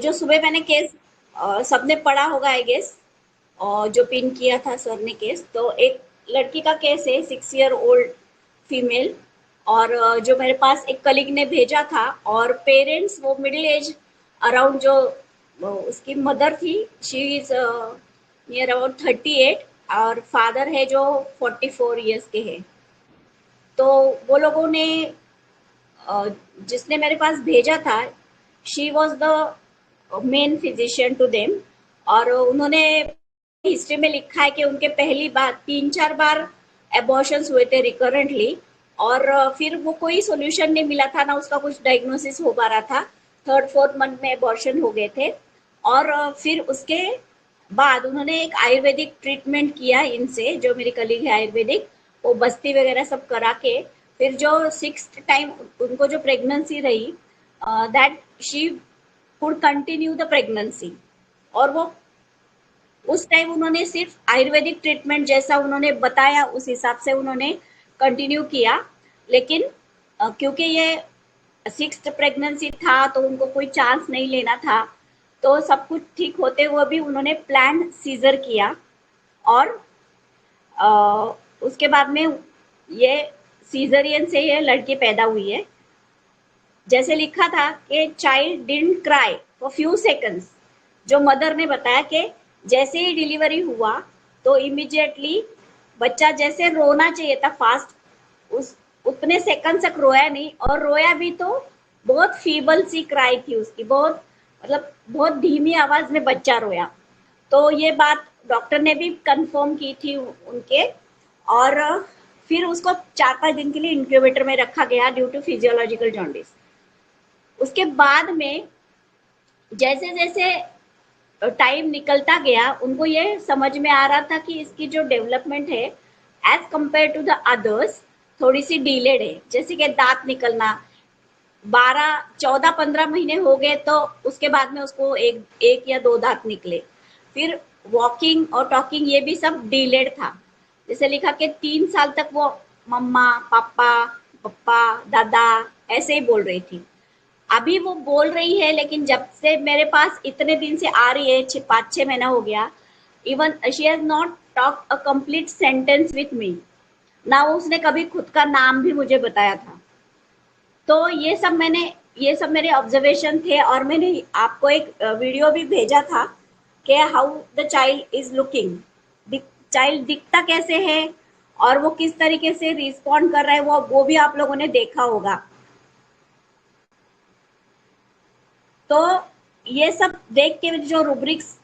जो सुबह मैंने केस सबने पढ़ा होगा आई गेस, और जो पिन किया था सर ने केस, तो एक लड़की का केस है, 6 ईयर ओल्ड फीमेल। और जो मेरे पास एक कलीग ने भेजा था, और पेरेंट्स वो मिडिल एज अराउंड, जो उसकी मदर थी, शी इज नियर अबाउट 38, और फादर है जो 44 ईयर्स के हैं। तो वो लोगों ने जिसने मेरे पास भेजा था, she was the main physician to them. और उन्होंने हिस्ट्री में लिखा है कि उनके पहली बार 3-4 बार एबॉर्शंस हुए थे रिकरेंटली, और फिर वो कोई सोल्यूशन नहीं मिला था, ना उसका कुछ डायग्नोसिस हो पा रहा था। 3rd-4th मंथ में एबॉर्शन हो गए थे। और फिर उसके बाद उन्होंने एक आयुर्वेदिक ट्रीटमेंट किया इनसे, जो मेरी कलीग है आयुर्वेदिक, वो बस्ती वगैरह सब करा के फिर जो 6th टाइम उनको जो प्रेगनेंसी रही, that she could continue the pregnancy. और वो उस टाइम उन्होंने सिर्फ आयुर्वेदिक ट्रीटमेंट जैसा उन्होंने बताया उस हिसाब से उन्होंने कंटिन्यू किया। लेकिन क्योंकि ये 6th प्रेगनेंसी था, तो उनको कोई चांस नहीं लेना था, तो सब कुछ ठीक होते हुए भी उन्होंने प्लान सीजर किया। और उसके बाद में ये सीजरियन से ये लड़की पैदा हुई है। जैसे लिखा था कि child didn't cry for few seconds. जो मदर ने बताया कि जैसे ही डिलीवरी हुआ तो इमीडिएटली बच्चा जैसे रोना चाहिए था फास्ट, उस उतने सेकंड तक रोया नहीं, और रोया भी तो बहुत फीबल सी क्राई थी उसकी, बहुत मतलब बहुत धीमी आवाज में बच्चा रोया। तो ये बात डॉक्टर ने भी कंफर्म की थी उनके। और फिर उसको 4-5 दिन के लिए इंक्यूबेटर में रखा गया ड्यू टू फिजियोलॉजिकल जॉन्डिस। उसके बाद में जैसे जैसे टाइम निकलता गया, उनको ये समझ में आ रहा था कि इसकी जो डेवलपमेंट है as compared to the others थोड़ी सी डिलेड है। जैसे कि दांत निकलना 12-14-15 महीने हो गए, तो उसके बाद में उसको एक या दो दांत निकले। फिर वॉकिंग और टॉकिंग ये भी सब डिलेड था। जैसे लिखा कि 3 साल तक वो मम्मा पापा पप्पा दादा ऐसे ही बोल रही थी। अभी वो बोल रही है, लेकिन जब से मेरे पास इतने दिन से आ रही है, 5-6 महीना हो गया, even she has not talk a complete sentence with me. ना उसने कभी खुद का नाम भी मुझे बताया था। तो ये सब मेरे ऑब्जर्वेशन थे, और मैंने आपको एक वीडियो भी भेजा था कि how the child is looking. Child दिखता कैसे है और वो किस तरीके से रिस्पॉन्ड कर रहा है, वो भी आप लोगों ने देखा होगा। तो ये सब देख के जो रूब्रिक्स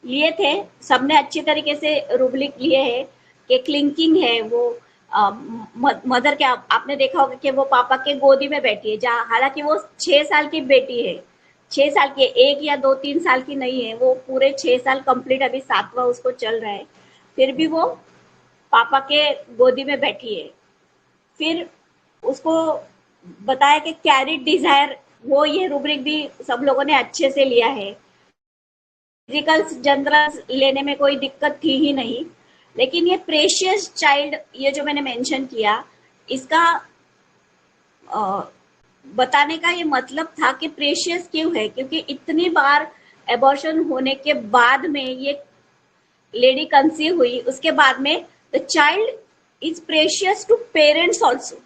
लिए थे, सबने अच्छी तरीके से रूब्रिक लिए हैं कि क्लिंकिंग है वो, मदर के आपने देखा होगा कि वो पापा के गोदी में बैठी है, जहाँ हालांकि वो 6 साल की बेटी है, 6 साल की, 1 या 2-3 साल की नहीं है, वो पूरे 6 साल कंप्लीट, अभी 7वां उसको चल रहा है, फिर भी वो पापा के गोदी में बैठी है। फिर उसको बताया कि कैरी डिजायर, वो ये रूब्रिक भी सब लोगों ने अच्छे से लिया है। फिजिकल जनरल लेने में कोई दिक्कत थी ही नहीं। लेकिन ये प्रेशियस चाइल्ड, ये जो मैंने मेंशन किया, इसका बताने का ये मतलब था कि प्रेशियस क्यों है, क्योंकि इतनी बार एबॉर्शन होने के बाद में ये लेडी कंसीव हुई, उसके बाद में the child is precious to parents also.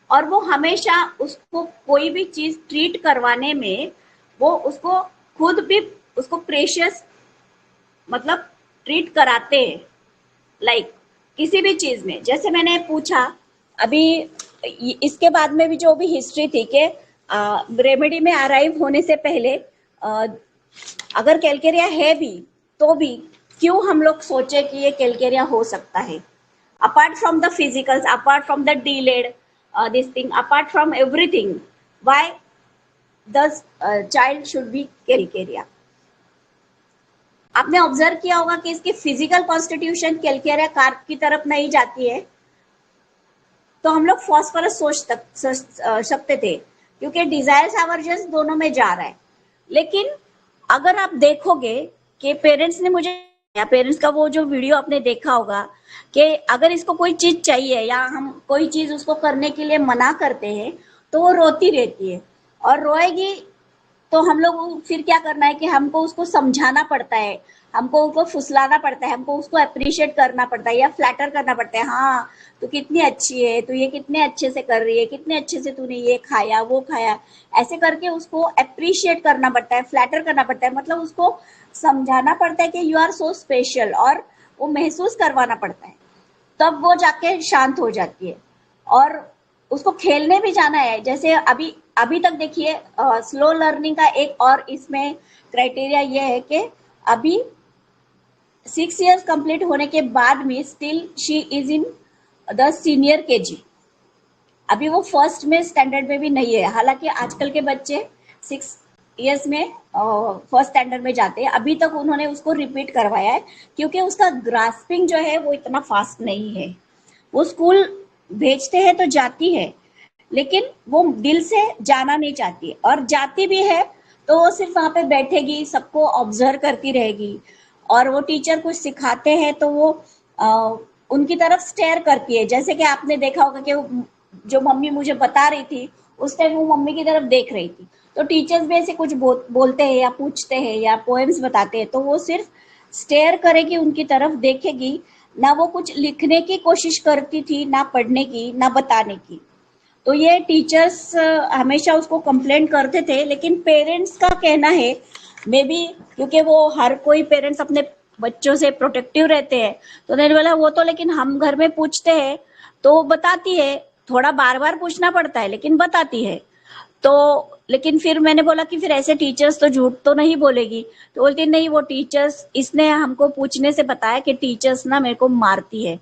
और वो हमेशा उसको कोई भी चीज ट्रीट करवाने में वो उसको खुद भी उसको प्रेशियस मतलब ट्रीट कराते हैं। लाइक किसी भी चीज में, जैसे मैंने पूछा अभी इसके बाद में भी जो भी हिस्ट्री थी कि रेमेडी में अराइव होने से पहले अगर कैलकेरिया है भी, तो भी क्यों हम लोग सोचे कि ये कैलकेरिया हो सकता है। apart from the physicals, apart from the delayed this thing, apart from everything, why the child should be Calcarea. आपने ऑब्जर्व किया होगा कि इसकी फिजिकल कॉन्स्टिट्यूशन कैलकेरिया कार्प की तरफ नहीं जाती है, तो हम लोग फॉस्फोरस सोच सकते थे, क्योंकि डिजायर्स एवर्जन्स दोनों में जा रहा है। लेकिन अगर आप देखोगे कि पेरेंट्स ने मुझे, या पेरेंट्स का वो जो वीडियो आपने देखा होगा कि अगर इसको कोई चीज चाहिए या हम कोई चीज उसको करने के लिए मना करते हैं, तो वो रोती रहती है, और रोएगी तो हम लोग फिर क्या करना है कि हमको उसको समझाना पड़ता है, हमको उसको फुसलाना पड़ता है, हमको उसको अप्रिशिएट करना पड़ता है या फ्लैटर करना पड़ता है। हाँ, तू कितनी अच्छी है, तू ये कितने अच्छे से कर रही है, कितने अच्छे से तूने ये खाया वो खाया, ऐसे करके उसको अप्रिशिएट करना पड़ता है, फ्लैटर करना पड़ता है, मतलब उसको समझाना पड़ता है कि यू आर सो स्पेशल, और वो महसूस करवाना पड़ता है, तब वो जाके शांत हो जाती है। और उसको खेलने भी जाना है, जैसे अभी अभी तक देखिए स्लो लर्निंग का एक और इसमें क्राइटेरिया ये है कि अभी 6 years कंप्लीट होने के बाद में still she is in the senior KG, अभी वो फर्स्ट में स्टैंडर्ड में भी नहीं है। हालांकि आजकल के बच्चे 6 years में फर्स्ट स्टैंडर्ड में जाते हैं, अभी तक उन्होंने उसको रिपीट करवाया है क्योंकि उसका ग्रास्पिंग जो है वो इतना फास्ट नहीं है। वो स्कूल भेजते हैं तो जाती है, लेकिन वो दिल से जाना नहीं चाहती, और जाती भी है तो वो सिर्फ वहां पे बैठेगी, सबको ऑब्जर्व करती रहेगी, और वो टीचर कुछ सिखाते हैं तो वो उनकी तरफ स्टेयर करती है, जैसे कि आपने देखा होगा कि जो मम्मी मुझे बता रही थी उस टाइम वो मम्मी की तरफ देख रही थी। तो टीचर्स भी ऐसे कुछ बोलते हैं या पूछते हैं या पोएम्स बताते हैं तो वो सिर्फ स्टेयर करेगी, उनकी तरफ देखेगी, ना वो कुछ लिखने की कोशिश करती थी, ना पढ़ने की, ना बताने की। तो ये टीचर्स हमेशा उसको कंप्लेंट करते थे, लेकिन पेरेंट्स का कहना है मे बी क्योंकि वो हर कोई पेरेंट्स अपने बच्चों से प्रोटेक्टिव रहते हैं, तो उन्होंने बोला वो तो लेकिन हम घर में पूछते हैं तो बताती है, थोड़ा बार बार पूछना पड़ता है लेकिन बताती है। तो लेकिन फिर मैंने बोला कि फिर ऐसे टीचर्स तो झूठ तो नहीं बोलेगी, तो बोलती नहीं वो टीचर्स, इसने हमको पूछने से बताया कि टीचर्स ना मेरे को मारती है।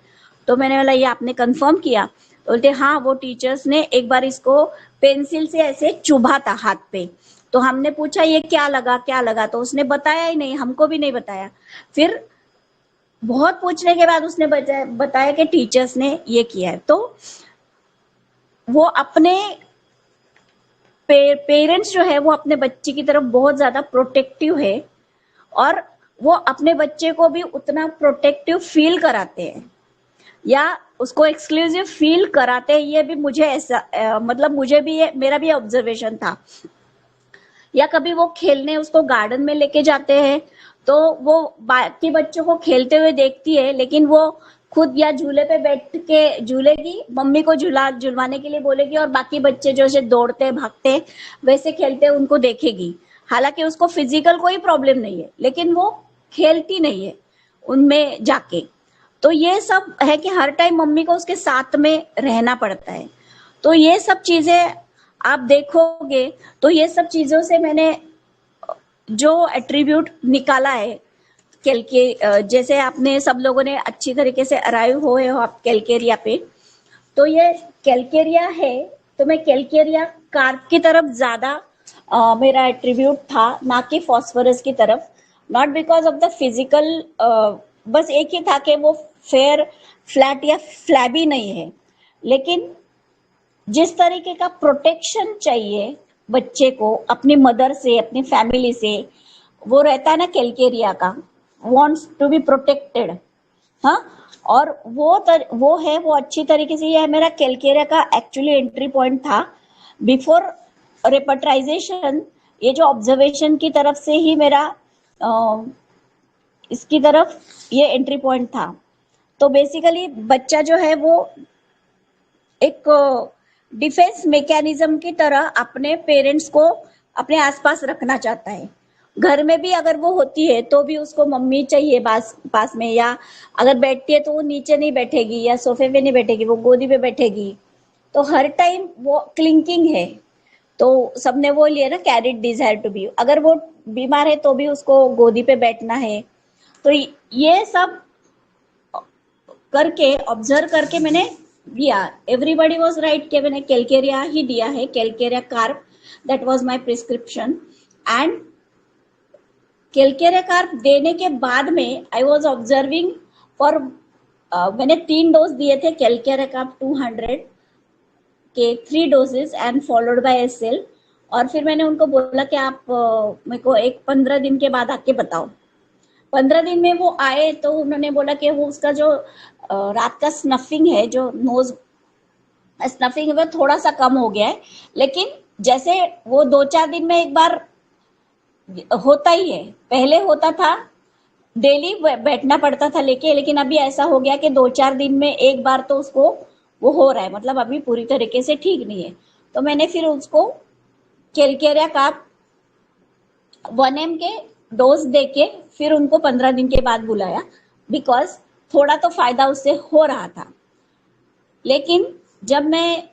तो मैंने बोला ये आपने कंफर्म किया? तो बोलते हाँ, वो टीचर्स ने एक बार इसको पेंसिल से ऐसे चुभा था हाथ पे, तो हमने पूछा ये क्या लगा क्या लगा, तो उसने बताया ही नहीं, हमको भी नहीं बताया। फिर बहुत पूछने के बाद उसने बताया कि टीचर्स ने ये किया है। तो वो अपने पेरेंट्स जो है वो अपने बच्चे की तरफ बहुत ज्यादा प्रोटेक्टिव है, और वो अपने बच्चे को भी उतना प्रोटेक्टिव फील कराते हैं या उसको एक्सक्लूसिव फील कराते हैं। ये भी मुझे ऐसा मतलब मुझे भी ये मेरा भी ऑब्जर्वेशन था। या कभी वो खेलने उसको गार्डन में लेके जाते हैं तो वो बाकी बच्चों को खेलते हुए देखती है, लेकिन वो खुद या झूले पे बैठ के झूलेगी, मम्मी को झुलवाने के लिए बोलेगी, और बाकी बच्चे जो से दौड़ते भागते वैसे खेलते उनको देखेगी। हालांकि उसको फिजिकल कोई प्रॉब्लम नहीं है, लेकिन वो खेलती नहीं है उनमें जाके। तो ये सब है कि हर टाइम मम्मी को उसके साथ में रहना पड़ता है। तो ये सब चीजें आप देखोगे, तो ये सब चीजों से मैंने जो एट्रीब्यूट निकाला है जैसे आपने सब लोगों ने अच्छी तरीके से अराइव हुए हो आप कैलकेरिया पे, तो ये कैलकेरिया है, तो मैं कैलकेरिया कार्प की तरफ ज्यादा मेरा एट्रीब्यूट था, ना कि फॉस्फोरस की तरफ। Not because of the physical, बस एक ही था कि वो फेयर फ्लैट या फ्लैबी नहीं है, लेकिन जिस तरीके का प्रोटेक्शन चाहिए बच्चे को अपनी मदर से अपनी फैमिली से, वो रहता है ना कैलकेरिया का, वॉन्ट्स टू बी प्रोटेक्टेड। हाँ, और वो है, वो अच्छी तरीके से, ये है मेरा कैलकेरिया का एक्चुअली एंट्री पॉइंट था बिफोर रेपर्टाइजेशन। ये जो ऑब्जर्वेशन की तरफ से ही मेरा इसकी तरफ ये एंट्री पॉइंट था। तो बेसिकली बच्चा जो है वो एक डिफेंस मैकेनिज्म की तरह अपने पेरेंट्स को अपने आसपास रखना चाहता है। घर में भी अगर वो होती है तो भी उसको मम्मी चाहिए पास में, या अगर बैठती है तो वो नीचे नहीं बैठेगी या सोफे पे नहीं बैठेगी, वो गोदी पे बैठेगी। तो हर टाइम वो क्लिंकिंग है। तो सबने वो लिया ना, कैरिड डिजायर टू बी, अगर वो बीमार है तो भी उसको गोदी पे बैठना है। तो ये सब करके ऑब्जर्व करके मैंने दिया। एवरीबडी वाज राइट कि मैंने कैलकेरिया ही दिया है, Calcarea carp, that was my prescription. And Calcarea carp देने के बाद में आई वाज ऑब्जर्विंग फॉर मैंने 3 डोज दिए थे कैलकेरिया कार्प 200 के 3 doses and followed by SL. और फिर मैंने उनको बोला कि आप मेरे को एक 15 दिन के बाद आके बताओ। 15 दिन में वो आए तो उन्होंने बोला कि वो उसका जो रात का स्नफिंग है, जो नोज स्नफिंग है, वो थोड़ा सा कम हो गया है, लेकिन जैसे वो 2-4 दिन में एक बार होता ही है, पहले होता था, डेली बैठना पड़ता था लेके, लेकिन अभी ऐसा हो गया कि 2-4 दिन में एक बार तो उसको वो हो रहा है, मतलब अभी पूरी तरीके से ठीक नहीं है। तो मैंने फिर उसको कैलकेरिया का 1 के डोज देके फिर उनको 15 दिन के बाद बुलाया, बिकॉज थोड़ा तो फायदा उससे हो रहा था। लेकिन जब मैं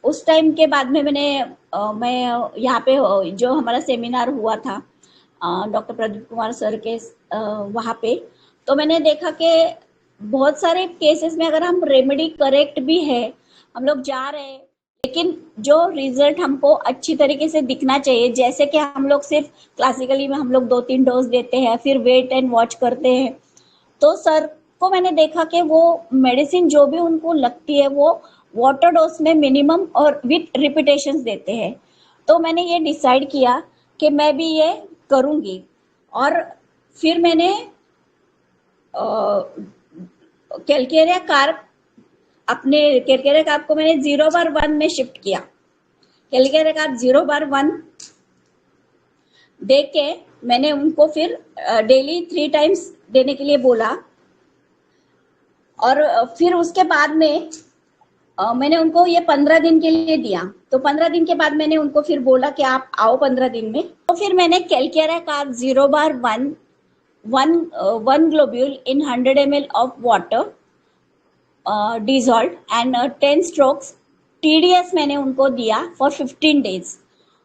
उस टाइम के बाद में मैं यहाँ पे जो हमारा सेमिनार हुआ था डॉक्टर प्रदीप कुमार सर के वहाँ पे, तो मैंने देखा कि बहुत सारे केसेस में अगर हम रेमेडी करेक्ट भी है, हम लोग जा रहे हैं, लेकिन जो रिजल्ट हमको अच्छी तरीके से दिखना चाहिए, जैसे कि हम लोग सिर्फ क्लासिकली में हम लोग 2-3 डोज देते हैं, फिर वेट एंड वॉच करते हैं, तो सर को मैंने देखा कि वो मेडिसिन जो भी उनको लगती है वो वाटर डोज में मिनिमम और विथ रिपीटेशंस देते हैं। तो मैंने ये डिसाइड किया कि मैं भी ये करूँगी, और फिर मैंने कैलकेरिया कार्ब अपने कैलकेरिया कार्ब को मैंने 0/1 में शिफ्ट किया। कैलकेरिया कार्ब 0/1 दे के मैंने उनको फिर डेली 3 टाइम्स देने के लिए बोला, और फिर उसके बाद में मैंने उनको ये 15 दिन के लिए दिया। तो 15 दिन के बाद मैंने उनको फिर बोला कि आप आओ 15 दिन में। तो फिर मैंने Calcarea carb 0/1 1 globule in 100 ml of water dissolved and 10 strokes TDS मैंने उनको दिया फॉर 15 days।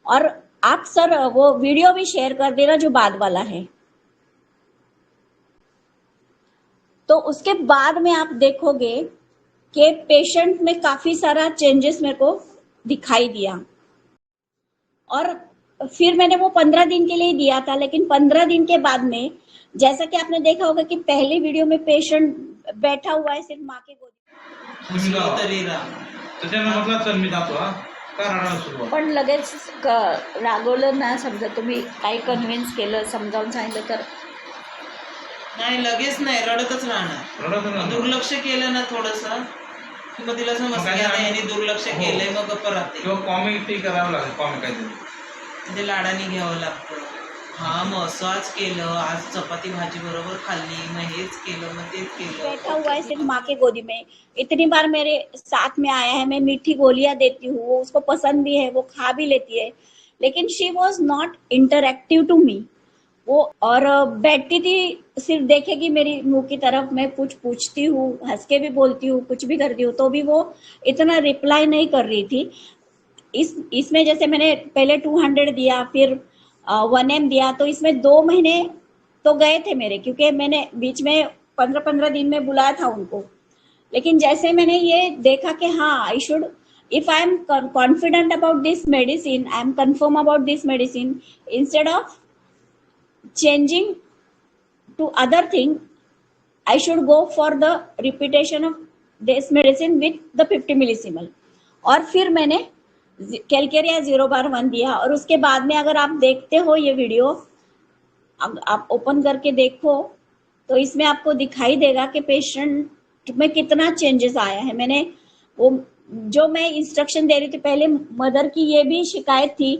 और आप सर वो वीडियो भी शेयर कर देना जो बाद वाला है। तो उसके बाद में आप देखोगे कि पेशेंट में काफी सारा चेंजेस मेरे को दिखाई दिया। और फिर मैंने वो 15 दिन के लिए दिया था, लेकिन 15 दिन के बाद में जैसा कि आपने देखा होगा कि पहली वीडियो में पेशेंट बैठा हुआ है सिर्फ माँ के गोदी, पण लगेच रागवलं ना, समजा तुम्ही काही कन्व्हिन्स केलं, समजावून सांगितलं तर नाही, लगेच नाही, रडतच राहणार. दुर्लक्ष केलं ना थोडस, मग तिला समजतं की आता यांनी दुर्लक्ष केलंय, मग गप्प राहते. किंवा कॉमिक करावं लागेल, कॉमिक काहीतरी म्हणजे लाडाने घ्यावं लागतं. हाँ, मग असं आज केलं, आज चपाती भाजी बरोबर खाल्ली, मग हेच केलं, मग तेच केलं. बैठा हुआ है सिर्फ माँ के गोदी में, इतनी बार मेरे साथ में आया है, मैं मीठी गोलियां देती हूँ, वो उसको पसंद भी है, वो खा भी लेती है, लेकिन she was not interactive to me. वो और बैठती थी, सिर्फ देखेगी मेरी मुंह की तरफ, मैं कुछ पूछती हूँ, हंस के भी बोलती हूँ, कुछ भी करती हूँ, तो भी वो इतना रिप्लाई नहीं कर रही थी। इसमें जैसे मैंने पहले 200 दिया, फिर 1M दिया, तो इसमें 2 महीने तो गए थे मेरे, क्योंकि मैंने बीच में 15-15 दिन में बुलाया था उनको। लेकिन जैसे मैंने ये देखा कि हाँ, I should, if I am confident about this medicine, I am confirm about this medicine, instead of changing to other thing, I should go for the repetition of this medicine with the 50 मिलीसिमल। और फिर मैंने Calcarea 0/1 दिया, और उसके बाद में अगर आप देखते हो ये वीडियो, आप ओपन करके देखो, तो इसमें आपको दिखाई देगा कि पेशेंट में कितना चेंजेस आया है। मैंने वो जो मैं इंस्ट्रक्शन दे रही थी पहले, मदर की ये भी शिकायत थी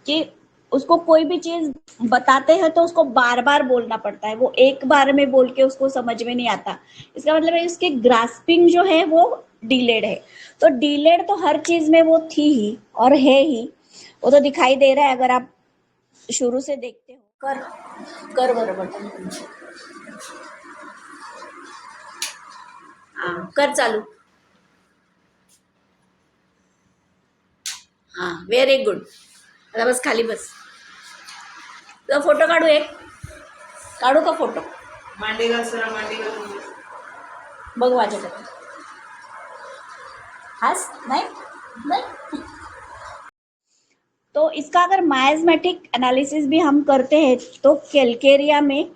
कि उसको कोई भी चीज बताते हैं तो उसको बार बार बोलना पड़ता है, वो एक बार में बोल के उसको समझ में नहीं आता। इसका मतलब है उसके ग्रास्पिंग जो है वो डिलेड है। तो डिलेड तो हर चीज में वो थी ही और है ही, वो तो दिखाई दे रहा है अगर आप शुरू से देखते हो। कर बरोबर, हाँ कर चालू, हाँ व्हेरी गुड। आता बस खाली बस, तो फोटो काढू, एक काढू का फोटो? मांडी घासरा, मांडी घासून बघ माझ्याकडे, हास नाही नाही। तो इसका अगर मायाजमेटिक एनालिसिस भी हम करते हैं तो कैलकेरिया में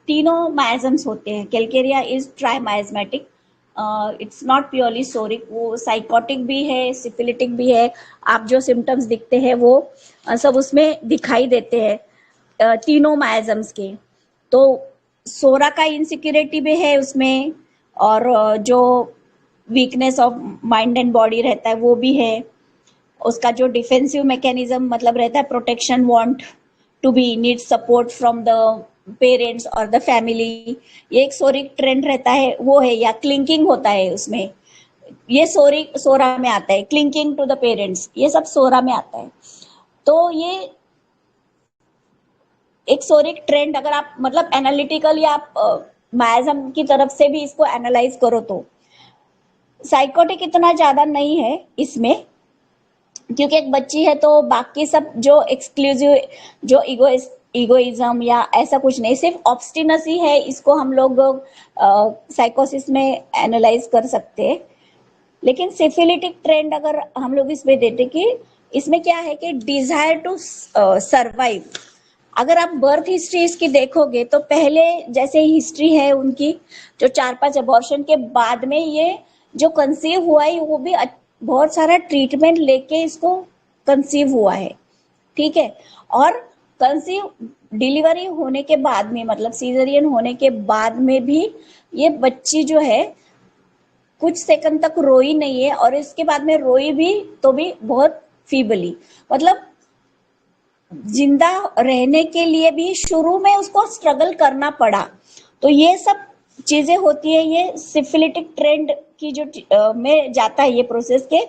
तीनों मायाजम्स होते हैं। Calcarea is tri miasmatic, it's not purely psoric, वो साइकोटिक भी है, सिफिलिटिक भी है। आप जो सिम्टम्स दिखते हैं वो सब उसमें दिखाई देते हैं तीनों मायाजम्स के। तो सोरा का इनसिक्योरिटी भी है उसमें, और जो weakness of mind and body रहता है वो भी है। उसका जो डिफेंसिव मैकेनिज्म मतलब रहता है, protection want, to be need support from the parents और द फैमिली, ये एक सोरिक ट्रेंड रहता है वो है, या क्लिंकिंग होता है उसमें, ये सोरा में आता है, क्लिंकिंग टू द पेरेंट्स, ये सब सोरा में आता है। तो ये एक सोरिक ट्रेंड अगर आप मतलब एनालिटिकली आप मायाज्म की तरफ से भी इसको एनालाइज करो तो साइकोटिक इतना ज्यादा नहीं है इसमें, क्योंकि एक बच्ची है तो बाकी सब जो एक्सक्लूसिव जो इगोइज्म या ऐसा कुछ नहीं, सिर्फ ऑब्स्टिनसी है, इसको हम लोग साइकोसिस में एनालाइज कर सकते हैं। लेकिन सिफिलिटिक ट्रेंड अगर हम लोग इसमें देते कि इसमें क्या है कि डिजायर टू सर्वाइव, अगर आप बर्थ हिस्ट्री इसकी देखोगे तो पहले जैसे हिस्ट्री है उनकी जो 4-5 अबॉर्शन के बाद में ये जो कंसीव हुआ है वो भी बहुत सारा ट्रीटमेंट लेके इसको कंसीव हुआ है, ठीक है। और कंसीव डिलीवरी होने के बाद में मतलब सीजरियन होने के बाद में भी ये बच्ची जो है कुछ सेकंड तक रोई नहीं है, और इसके बाद में रोई भी तो भी बहुत फीबली, मतलब जिंदा रहने के लिए भी शुरू में उसको स्ट्रगल करना पड़ा। तो ये सब चीजें होती है, ये सिफिलिटिक ट्रेंड की जो में जाता है ये प्रोसेस के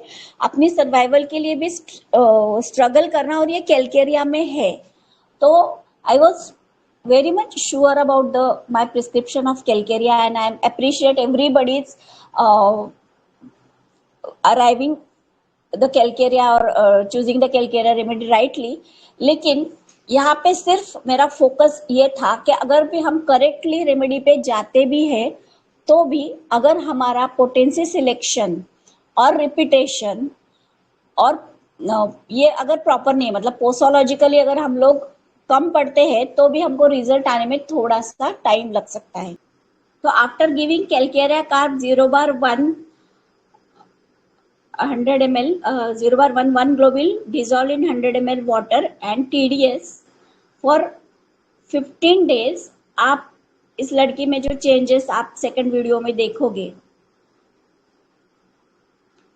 अपनी सर्वाइवल के लिए भी स्ट्रगल करना, और ये कैलकेरिया में है। तो I was very much sure about my prescription of calcarea, and I appreciate everybody's arriving the calcarea or choosing the calcarea remedy rightly। लेकिन यहाँ पे सिर्फ मेरा फोकस ये था कि अगर भी हम करेक्टली रेमेडी पे जाते भी है तो भी अगर हमारा पोटेंसी सिलेक्शन और रिपीटेशन और ये अगर प्रॉपर नहीं, मतलब पोसोलॉजिकली अगर हम लोग कम पढ़ते हैं तो भी हमको रिजल्ट आने में थोड़ा सा टाइम लग सकता है। तो after giving Calcarea carb 0/1 100 ml 0/1 1 globule dissolved in 100 ml water and TDS for 15 days। आप इस लड़की में जो चेंजेस आप सेकंड वीडियो में देखोगे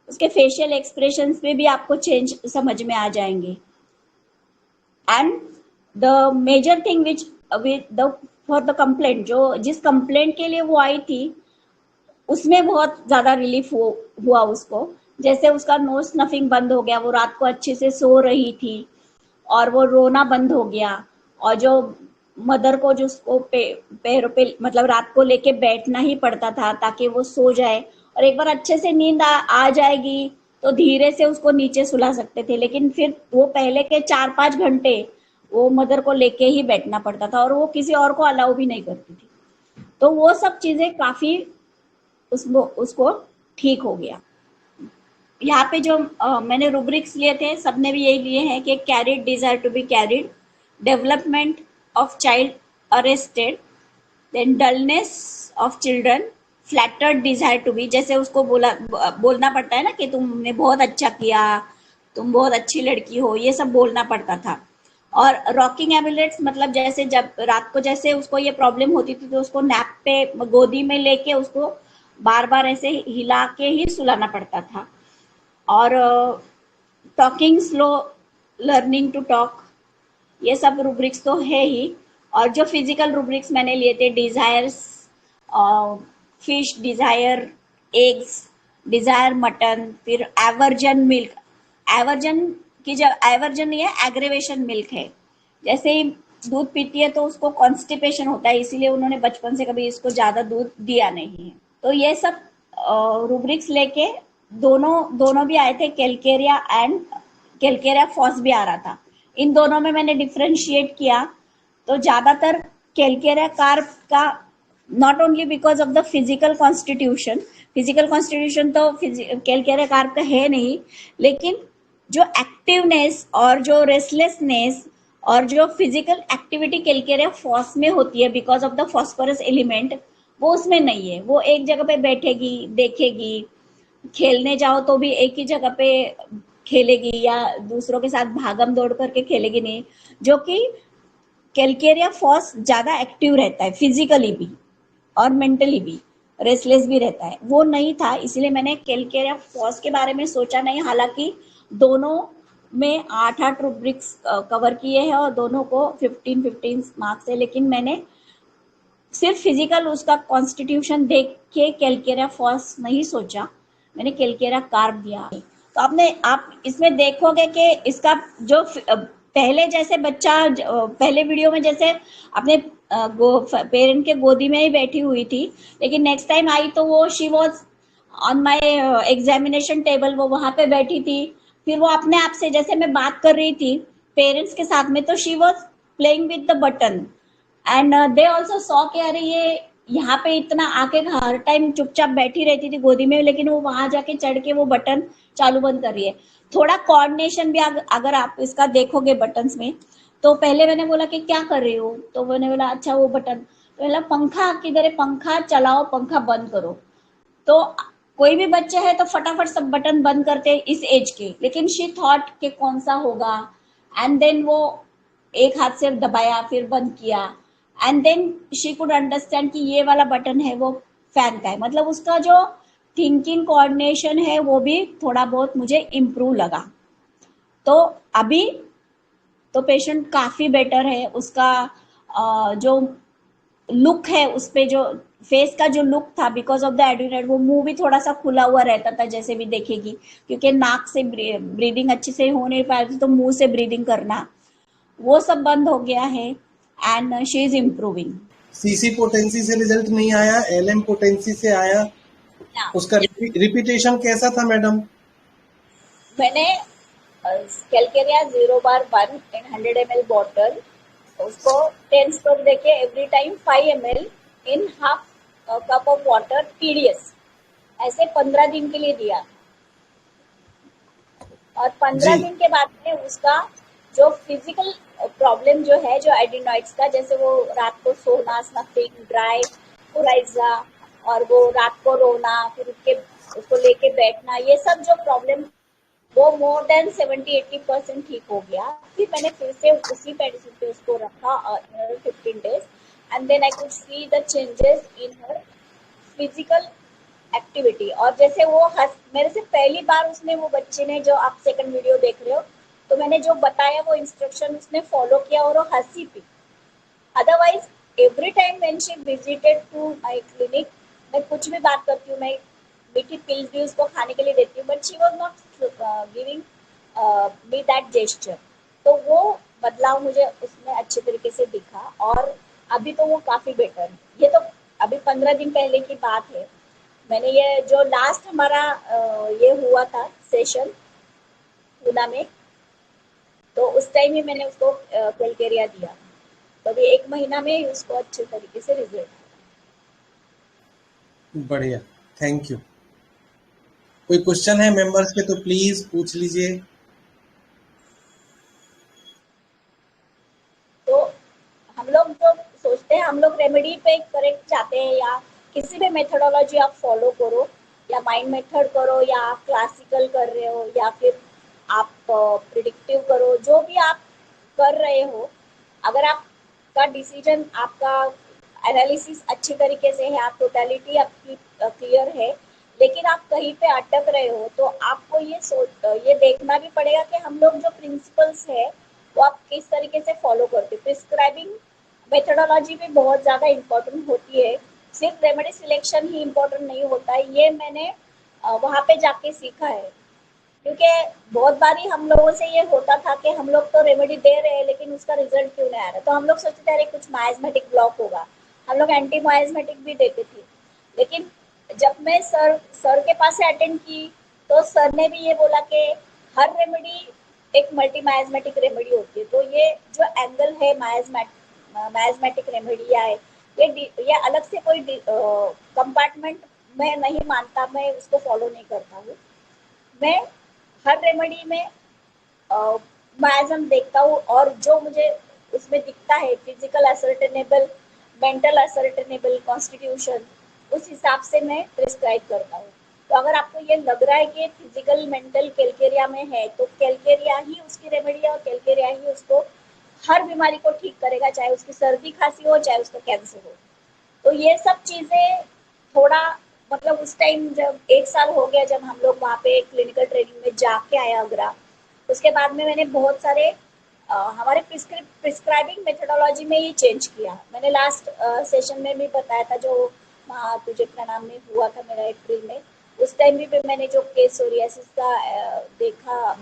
उसके फेशियल एक्सप्रेशंस में भी आपको चेंज समझ में आ जाएंगे। And the major thing which for the complaint, जो जिस कंप्लेंट के लिए वो आई थी उसमें बहुत ज्यादा रिलीफ हुआ उसको। जैसे उसका नोज स्नफिंग बंद हो गया, वो रात को अच्छे से सो रही थी और वो रोना बंद हो गया, और जो मदर को जो उसको पैरों पे मतलब रात को लेके बैठना ही पड़ता था ताकि वो सो जाए, और एक बार अच्छे से नींद आ जाएगी तो धीरे से उसको नीचे सुला सकते थे, लेकिन फिर वो पहले के 4-5 घंटे वो मदर को लेके ही बैठना पड़ता था और वो किसी और को अलाउ भी नहीं करती थी। तो वो सब चीजें काफी उसको ठीक हो गया। यहाँ पे जो मैंने रूब्रिक्स लिए थे सबने भी यही लिए हैं कि carried, desire to be carried, development of child arrested, then dullness of children, flattered desire to be, जैसे उसको बोलना पड़ता है ना कि तुमने बहुत अच्छा किया, तुम बहुत अच्छी लड़की हो, ये सब बोलना पड़ता था। और रॉकिंग एमुलेट्स मतलब जैसे जब रात को जैसे उसको ये प्रॉब्लम होती थी तो उसको नैप पे गोदी में लेके उसको बार बार ऐसे हिला के ही सुलाना पड़ता था। और talking slow, learning to talk, ये सब रूब्रिक्स तो है ही। और जो फिजिकल रूब्रिक्स मैंने लिए थे, desires fish, desire eggs, desire mutton, फिर एवर्जन मिल्क, एवर्जन की जब एवर्जन नहीं है एग्रेवेशन मिल्क है, जैसे ही दूध पीती है तो उसको कॉन्स्टिपेशन होता है, इसीलिए उन्होंने बचपन से कभी इसको ज्यादा दूध दिया नहीं है। तो ये सब रूब्रिक्स लेके दोनों भी आए थे, कैलकेरिया एंड कैलकेरिया फॉस भी आ रहा था। इन दोनों में मैंने डिफ्रेंशिएट किया तो ज्यादातर कैलकेरिया कार्ब का, not only because of the physical constitution तो कैलकेरिया कार्ब का है नहीं, लेकिन जो एक्टिवनेस और जो रेस्टलेसनेस और जो फिजिकल एक्टिविटी कैलकेरिया फॉस में होती है because of the phosphorus element, वो उसमें नहीं है। वो एक जगह पे बैठेगी, देखेगी, खेलने जाओ तो भी एक ही जगह पे खेलेगी या दूसरों के साथ भागम दौड़ करके खेलेगी नहीं, जो कि कैलकेरिया फॉस ज्यादा एक्टिव रहता है फिजिकली भी और मेंटली भी, रेस्टलेस भी रहता है, वो नहीं था। इसलिए मैंने कैलकेरिया फॉस के बारे में सोचा नहीं, हालांकि दोनों में 8-8 रूब्रिक्स कवर किए हैं और दोनों को 15-15 मार्क्स है, लेकिन मैंने सिर्फ फिजिकल उसका कॉन्स्टिट्यूशन देख के कैलकेरा फॉस नहीं सोचा, मैंने कैलकेरा कार्ब दिया। तो आप इसमें देखोगे कि इसका जो पहले जैसे बच्चा पहले वीडियो में जैसे अपने पेरेंट के गोदी में ही बैठी हुई थी, लेकिन नेक्स्ट टाइम आई तो वो she was on my examination table, वो वहां पे बैठी थी। फिर वो अपने आप से जैसे मैं बात कर रही थी पेरेंट्स के साथ में, तो she was playing with the button and they also saw के अरे ये यहाँ पे इतना आके हर टाइम चुपचाप बैठी रहती थी गोदी में, लेकिन वो वहां जाके चढ़ के वो बटन चालू बंद कर रही है। थोड़ा कोऑर्डिनेशन भी अगर आप इसका देखोगे बटन्स में, तो पहले मैंने बोला कि क्या कर रही हो, तो मैंने बोला अच्छा वो बटन, तो बोला पंखा किधर है, पंखा चलाओ, पंखा बंद करो। तो कोई भी बच्चे हैं तो फटाफट सब बटन बंद करते हैं इस एज के, लेकिन शी थॉट कि कौन सा होगा, एंड देन वो एक हाथ से दबाया फिर बंद किया, and then she could understand कि ये वाला बटन है वो फैन का है। मतलब उसका जो थिंकिंग कोऑर्डिनेशन है वो भी थोड़ा बहुत मुझे इम्प्रूव लगा। तो अभी तो पेशेंट काफ़ी बेटर है, उसका जो लुक है उस पे जो फेस का जो लुक था बिकॉज ऑफ द एड्रेनालाइन, वो मुंह भी थोड़ा सा खुला हुआ रहता था जैसे भी देखेगी, क्योंकि नाक से ब्रीदिंग अच्छे से हो नहीं पा रही थी, तो मुंह से ब्रीदिंग करना वो सब बंद हो गया है and she is improving. CC potency से रिजल्ट नहीं आया, एलएम पोटेंसी से आया। उसका रिपीटेशन कैसा था मैडम? मैंने कैलकेरिया 0/1 इन 100 ml बॉटल, उसको 10 स्ट्रोक देके every time 5 ml in half cup of water TDS, ऐसे 15 दिन के लिए दिया। और 15 जी दिन के बाद में उसका जो फिजिकल प्रॉब्लम जो है, जो एडिनॉइड्स का, जैसे वो रात को सोना, स्नफिंग, ड्राई कोराइजा, और वो रात को रोना, फिर उसको लेके बैठना, ये सब जो प्रॉब्लम, वो मोर देन 70-80% ठीक हो गया। फिर मैंने फिर से उसी मेडिसिन पे उसको रखा 15 days, and then I could see the changes in her physical activity. और जैसे वो मेरे से पहली बार उसने, वो बच्चे ने, जो आप सेकंड वीडियो देख रहे हो, तो मैंने जो बताया वो इंस्ट्रक्शन उसने फॉलो किया और वो हंसी थी। Otherwise every time when she visited to my clinic, मैं कुछ भी बात करती हूँ, मैं मीठी पिल्स भी उसको खाने के लिए देती हूँ, but she was not giving me that gesture. तो वो बदलाव मुझे उसमें अच्छे तरीके से दिखा, और अभी तो वो काफी बेटर है। ये तो अभी 15 दिन पहले की बात है। मैंने ये जो लास्ट हमारा ये हुआ था सेशन पूना में, तो उस टाइम ही मैंने उसको कैलकेरिया दिया, तो अभी 1 महीना में ही उसको अच्छे तरीके से रिजल्ट। बढ़िया, थैंक यू। कोई क्वेश्चन है मेंबर्स के तो प्लीज पूछ लीजिए। तो हम लोग जो सोचते हैं, हम लोग रेमेडी पे करेक्ट जाते हैं, या किसी भी मेथोडोलॉजी आप फॉलो करो, या माइंड मेथड करो, या आप क्लासिकल कर रहे हो, या फिर आप प्रिडिक्टिव करो, जो भी आप कर रहे हो, अगर आपका डिसीजन, आपका एनालिसिस अच्छी तरीके से है, आप टोटलिटी आपकी क्लियर है, लेकिन आप कहीं पे अटक रहे हो, तो आपको ये देखना भी पड़ेगा कि हम लोग जो प्रिंसिपल्स है वो आप किस तरीके से फॉलो करते हो। प्रिस्क्राइबिंग मेथोडोलॉजी भी बहुत ज़्यादा इम्पोर्टेंट होती है, सिर्फ रेमेडी सिलेक्शन ही इम्पोर्टेंट नहीं होता है। ये मैंने वहाँ पे जाके सीखा है, क्योंकि बहुत बारी हम लोगों से ये होता था कि हम लोग तो रेमेडी दे रहे हैं लेकिन उसका रिजल्ट क्यों नहीं आ रहा, तो हम लोग सोचते थे कुछ माइजमेटिक ब्लॉक होगा, हम लोग एंटी माइजमेटिक भी देते थे। लेकिन जब मैं सर के पास से अटेंड की, तो सर ने भी ये बोला कि हर रेमेडी एक मल्टी माइजमेटिक रेमेडी होती है, तो ये जो एंगल है माइजमेटिक रेमेडी है, ये अलग से कोई कंपार्टमेंट मैं नहीं मानता, मैं उसको फॉलो नहीं करता हूँ। मैं हर रेमेडी में माइजम देखता हूँ, और जो मुझे उसमें दिखता है physical ascertainable, mental ascertainable, constitution, उस हिसाब से मैं प्रिस्क्राइब करता हूँ। तो अगर आपको ये लग रहा है कि फिजिकल मेंटल कैलकेरिया में है, तो कैलकेरिया ही उसकी रेमेडी है, और कैलकेरिया ही उसको हर बीमारी को ठीक करेगा, चाहे उसकी सर्दी खांसी हो, चाहे उसका कैंसर हो। तो ये सब चीज़ें थोड़ा, मतलब उस टाइम जब 1 साल हो गया जब हम लोग वहाँ पे क्लिनिकल ट्रेनिंग में जाके आए आगरा, उसके बाद में मैंने बहुत सारे हमारे प्रिस्क्राइबिंग मेथोडोलॉजी में ही चेंज किया। मैंने लास्ट सेशन में भी बताया था, जो तुझे प्रणाम में हुआ था मेरा अप्रैल में, उस टाइम भी मैंने जो केस सोरियासिस का देखा,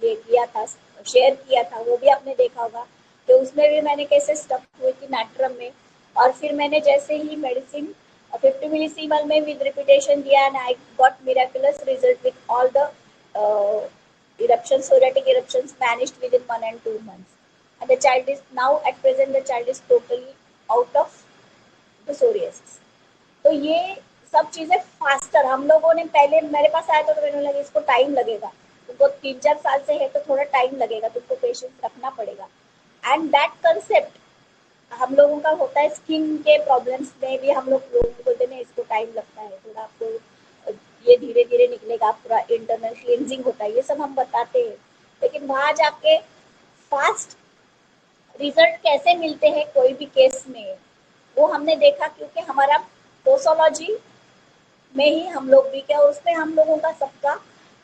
ये किया था, शेयर किया था, वो भी आपने देखा होगा कि उसमें भी मैंने कैसे स्टक हुई थी नाट्रम में। और फिर मैंने जैसे ही मेडिसिन 50 मिलीसीमल में विद रिपीटेशन दिया, and I got miraculous result with all the eruptions, psoriatic eruptions vanished within 1 and 2 months. And the child is now, at present, the child is totally out of the psoriasis. तो ये सब चीजें faster हम लोगों ने, पहले मेरे पास आया तो मैंने लगा इसको टाइम लगेगा, तुमको 3-4 साल से है तो थोड़ा टाइम लगेगा, तुमको पेशेंस रखना पड़ेगा। एंड दैट कंसेप्ट हम लोगों का होता है। स्किन के प्रॉब्लम्स में भी हम लोग बोलते हैं इसको टाइम लगता है, थोड़ा आपको ये धीरे धीरे निकलेगा, पूरा इंटरनल क्लींजिंग होता है, ये सब हम बताते हैं। लेकिन वहां जाके फास्ट रिजल्ट कैसे मिलते हैं कोई भी केस में, वो हमने देखा, क्योंकि हमारा पोसोलॉजी में ही हम लोग भी क्या, उसमें हम लोगों का सबका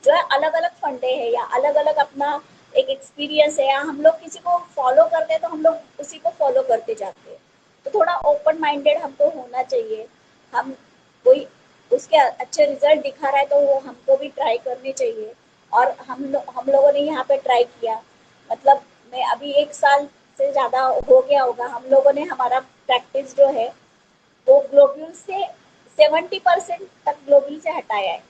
जो है अलग अलग फंडे है, या अलग अलग अपना एक एक्सपीरियंस है, या हम लोग किसी को फॉलो करते हैं तो हम लोग उसी को फॉलो करते जाते हैं। तो थोड़ा ओपन माइंडेड हमको होना चाहिए। हम कोई उसके अच्छे रिजल्ट दिखा रहा है तो वो हमको भी ट्राई करने चाहिए। और हम लोगों ने यहाँ पे ट्राई किया, मतलब मैं अभी 1 साल से ज़्यादा हो गया होगा, हम लोगों ने हमारा प्रैक्टिस जो है वो ग्लोब्यूल से 70% तक ग्लोब्यूल से हटाया है।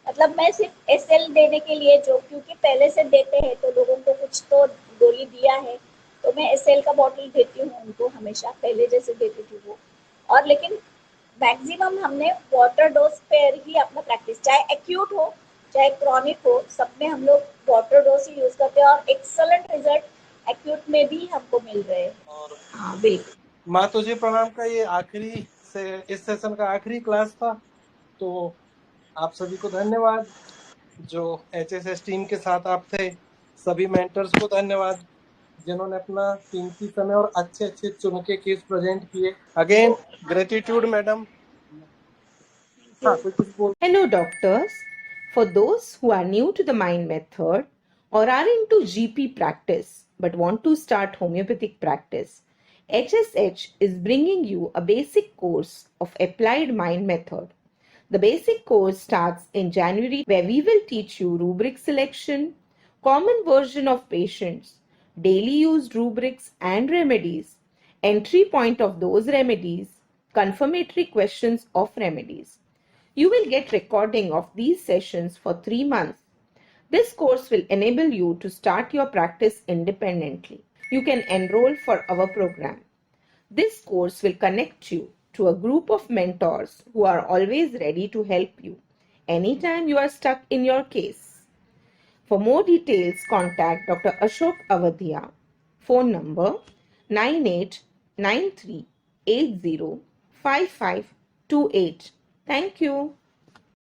मतलब मैं सिर्फ एसएल देने के लिए, जो क्योंकि पहले से देते हैं तो लोगों को कुछ तो गोली दिया है, तो मैं एसएल का बॉटल देती हूँ उनको हमेशा, पहले जैसे देती थी वो। और लेकिन मैक्सिमम हमने वाटर डोज पर ही अपना प्रैक्टिस, चाहे एक्यूट हो चाहे क्रॉनिक हो, सब में हम लोग वाटर डोज ही यूज करते हैं, और एक्सलेंट रिजल्ट एक्यूट में भी हमको मिल रहे हैं। और हाँ बिल्कुल। माँ तुझे प्रणाम का ये आखिरी से इस सेशन का आखिरी क्लास था, तो आप सभी को धन्यवाद जो एचएसएस टीम के साथ आप थे। सभी मेंटर्स को धन्यवाद जिन्होंने अपना कीमती समय और अच्छे अच्छे चुन के केस प्रेजेंट किए। Again gratitude madam. हाँ कुछ बोल। Hello, doctors. For those who are new to the mind method or are into GP practice but want to start homeopathic practice, HSH is bringing you a basic course of applied mind method. The basic course starts in January, where we will teach you rubric selection, common version of patients, daily used rubrics and remedies, entry point of those remedies, confirmatory questions of remedies. You will get recording of these sessions for 3 months. This course will enable you to start your practice independently. You can enroll for our program. This course will connect you to a group of mentors who are always ready to help you anytime you are stuck in your case. For more details, contact Dr. Ashok Avadhia. Phone number 9893805528. Thank you.